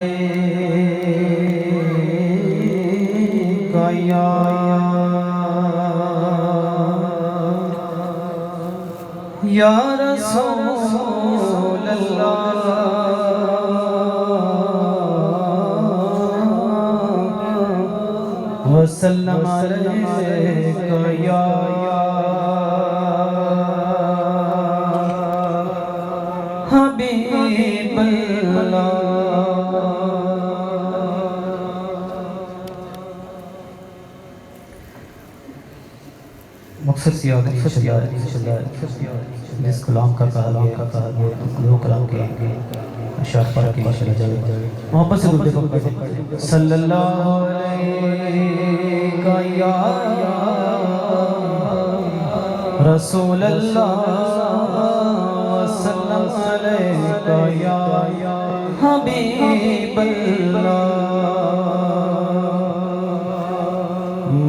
یا رسول اللہ وسلم علیکہ یا حبیب اللہ۔ مقصد سیاد جس کلام کا کہا گیا دو کلام کے اشعار پڑھ کے چلا جائے محبت سے درود پڑھیں صلی اللہ علیہ یا رسول اللہ وسلم علیہ یا حبیب اللہ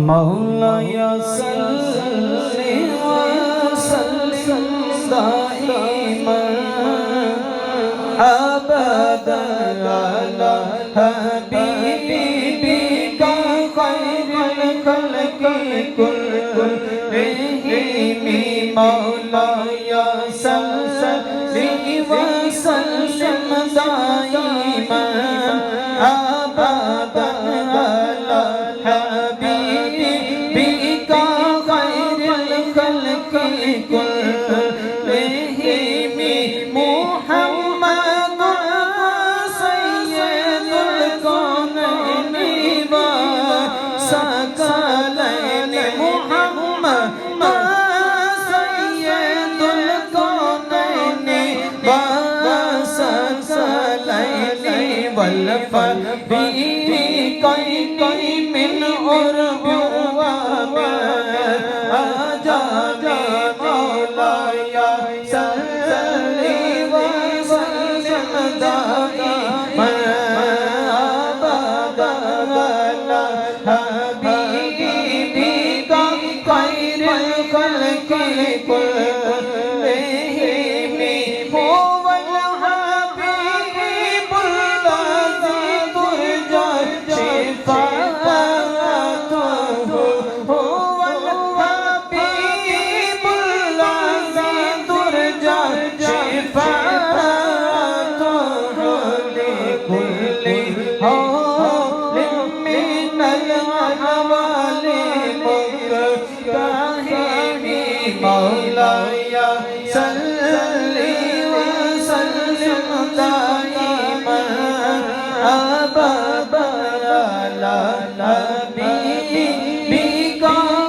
مولا یا صلی وسلم دائما ابدا علی حبیبک خیر الخلق کلہم مولا یا صلی وسلم دائما ابدا علی حبیبک خیر الخلق کلہم محمد سید الکونین والثقلین محمد سید الکونین والثقلین والفریقین من عرب ومن عجم مولا یا صلی وسلم دائما ابدا علی حبیبک خیر الخلق کلہم هو الحبیب الذی ترجی شفاعتہ هو الحبیب الذی ترجی شفاعتہ لکل حال من الاحوال مکتحم مولا یا صلی وسلم دائما ابدا علی حبیبک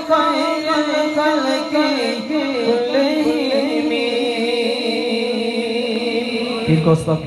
خیر الخلق کلہم۔ پیر کو اس وقت